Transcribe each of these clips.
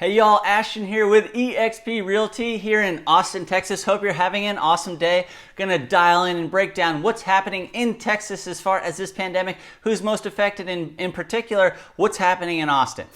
Hey y'all, Ashton here with EXP Realty here in Austin, Texas. Hope you're having an awesome day. Gonna dial in and break down what's happening in Texas as far as this pandemic, who's most affected, and in particular, what's happening in Austin.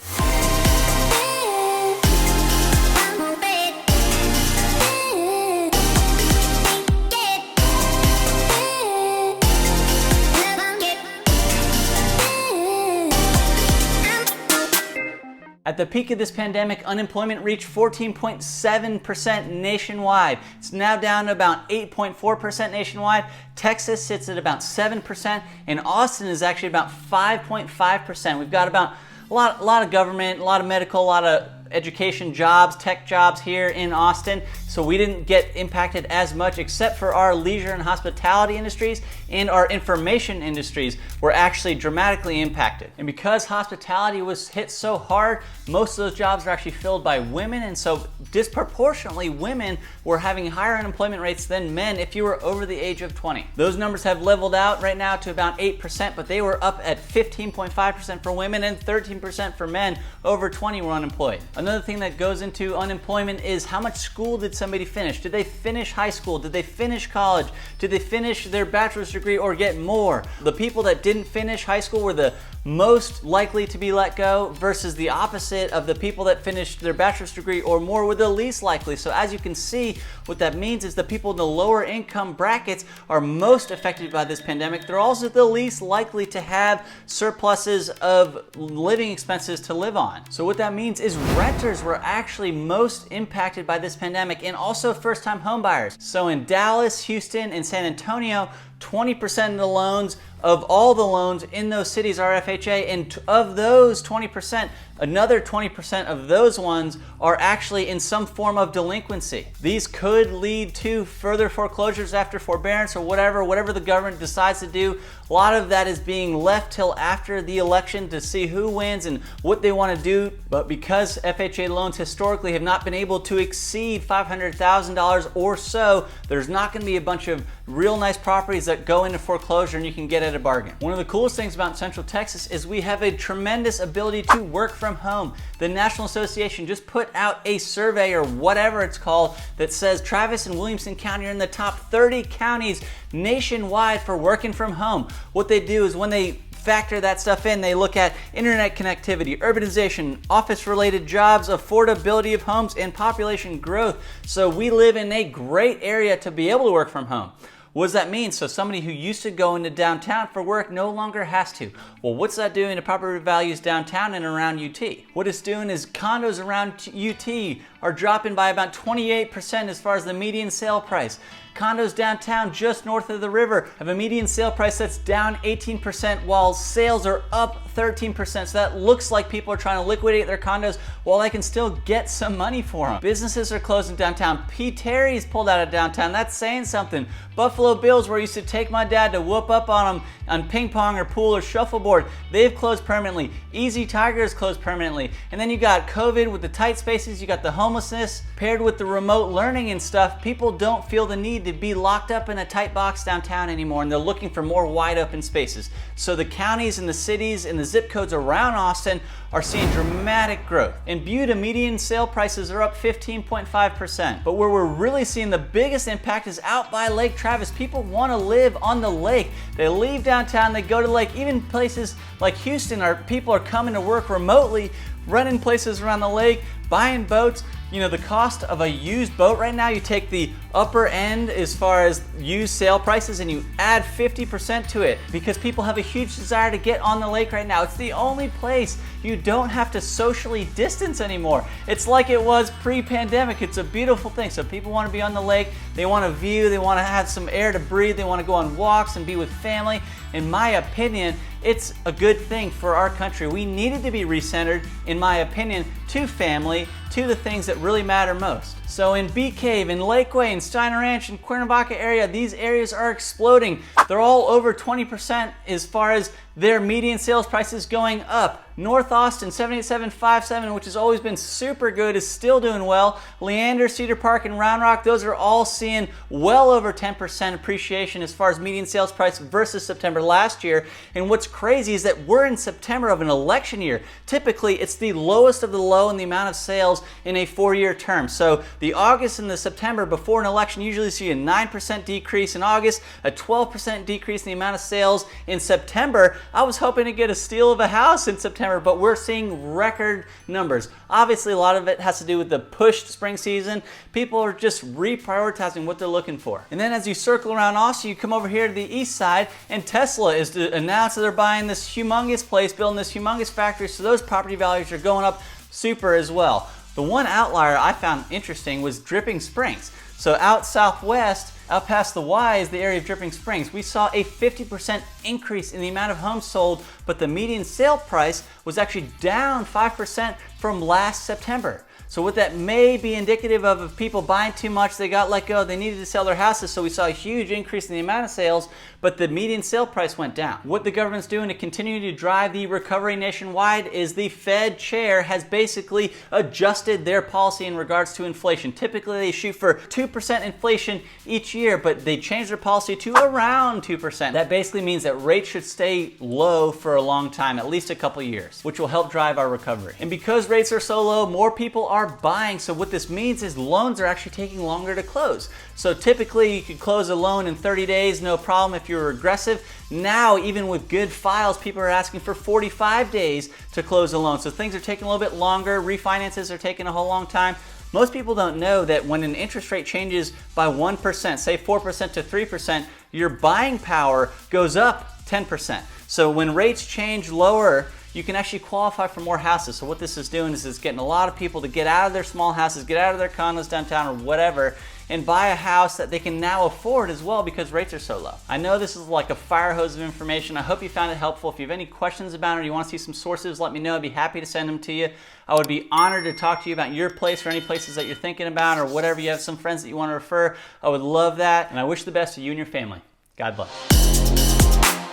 At the peak of this pandemic, unemployment reached 14.7% nationwide. It's now down to about 8.4% nationwide. Texas sits at about 7%, and Austin is actually about 5.5%. We've got about a lot of government, a lot of medical, a lot of education jobs, tech jobs here in Austin, so we didn't get impacted as much except for our leisure and hospitality industries and our information industries were actually dramatically impacted. And because hospitality was hit so hard, most of those jobs are actually filled by women, and so disproportionately women were having higher unemployment rates than men if you were over the age of 20. Those numbers have leveled out right now to about 8%, but they were up at 15.5% for women and 13% for men over 20 were unemployed. Another thing that goes into unemployment is how much school did somebody finish? Did they finish high school? Did they finish college? Did they finish their bachelor's degree or get more? The people that didn't finish high school were the most likely to be let go versus the opposite of the people that finished their bachelor's degree or more were the least likely. So as you can see, what that means is the people in the lower income brackets are most affected by this pandemic. They're also the least likely to have surpluses of living expenses to live on. So what that means is renters were actually most impacted by this pandemic, and also first-time home buyers. So in Dallas, Houston, and San Antonio, 20% of the loans, of all the loans in those cities are FHA, and of those 20%, another 20% of those ones are actually in some form of delinquency. These could lead to further foreclosures after forbearance or whatever the government decides to do. A lot of that is being left till after the election to see who wins and what they want to do. But because FHA loans historically have not been able to exceed $500,000 or so, there's not going to be a bunch of real nice properties that go into foreclosure and you can get at a bargain. One of the coolest things about Central Texas is we have a tremendous ability to work from home. The National Association just put out a survey or whatever it's called that says Travis and Williamson County are in the top 30 counties nationwide for working from home. What they do is when they factor that stuff in, they look at internet connectivity, urbanization, office-related jobs, affordability of homes, and population growth. So we live in a great area to be able to work from home. What does that mean? So somebody who used to go into downtown for work no longer has to. Well, what's that doing to property values downtown and around UT? What it's doing is condos around UT are dropping by about 28% as far as the median sale price. Condos downtown just north of the river have a median sale price that's down 18% while sales are up 13%. So that looks like people are trying to liquidate their condos while they can still get some money for them. Businesses are closing downtown. P. Terry's pulled out of downtown. That's saying something. Buffalo Bills, where I used to take my dad to whoop up on them on ping pong or pool or shuffleboard, they've closed permanently. Easy Tigers closed permanently. And then you got COVID with the tight spaces, you got the homelessness paired with the remote learning and stuff. People don't feel the need to be locked up in a tight box downtown anymore, and they're looking for more wide open spaces. So the counties and the cities and the zip codes around Austin are seeing dramatic growth. In Buda, median sale prices are up 15.5%. But where we're really seeing the biggest impact is out by Lake Travis. People want to live on the lake. They leave downtown, they go to the lake. Even places like Houston, people are coming to work remotely, renting places around the lake, buying boats. You know, the cost of a used boat right now, you take the upper end as far as used sale prices and you add 50% to it because people have a huge desire to get on the lake right now. It's the only place you don't have to socially distance anymore. It's like it was pre-pandemic. It's a beautiful thing. So people want to be on the lake, they want to view, they want to have some air to breathe, they want to go on walks and be with family. In my opinion, it's a good thing for our country. We needed to be recentered, in my opinion, to family, to the things that really matter most. So in Bee Cave, in Lakeway, in Steiner Ranch, in Cuernavaca area, these areas are exploding. They're all over 20% as far as their median sales prices going up. North Austin, 78757, which has always been super good, is still doing well. Leander, Cedar Park, and Round Rock, those are all seeing well over 10% appreciation as far as median sales price versus September last year. And what's crazy is that we're in September of an election year. Typically, it's the lowest of the low in the amount of sales sales in a 4-year term. So the August and the September before an election usually see a 9% decrease in August, a 12% decrease in the amount of sales in September. I was hoping to get a steal of a house in September, but we're seeing record numbers. Obviously, a lot of it has to do with the pushed spring season. People are just reprioritizing what they're looking for. And then as you circle around Austin, you come over here to the east side, and Tesla is to announce that they're buying this humongous place, building this humongous factory, so those property values are going up super as well. The one outlier I found interesting was Dripping Springs. So out southwest, out past the Y is the area of Dripping Springs. We saw a 50% increase in the amount of homes sold, but the median sale price was actually down 5% from last September. So what that may be indicative of people buying too much, they got let go, they needed to sell their houses, so we saw a huge increase in the amount of sales, but the median sale price went down. What the government's doing to continue to drive the recovery nationwide is the Fed chair has basically adjusted their policy in regards to inflation. Typically they shoot for 2% inflation each year, but they changed their policy to around 2%. That basically means that rates should stay low for a long time, at least a couple years, which will help drive our recovery. And because rates are so low, more people are buying. So what this means is loans are actually taking longer to close. So typically you could close a loan in 30 days, no problem if you're aggressive. Now, even with good files, people are asking for 45 days to close a loan. So things are taking a little bit longer. Refinances are taking a whole long time. Most people don't know that when an interest rate changes by 1%, say 4% to 3%, your buying power goes up 10%. So when rates change lower, you can actually qualify for more houses. So what this is doing is it's getting a lot of people to get out of their small houses, get out of their condos downtown or whatever, and buy a house that they can now afford as well because rates are so low. I know this is like a fire hose of information. I hope you found it helpful. If you have any questions about it or you want to see some sources, let me know. I'd be happy to send them to you. I would be honored to talk to you about your place or any places that you're thinking about or whatever. You have some friends that you want to refer. I would love that. And I wish the best to you and your family. God bless.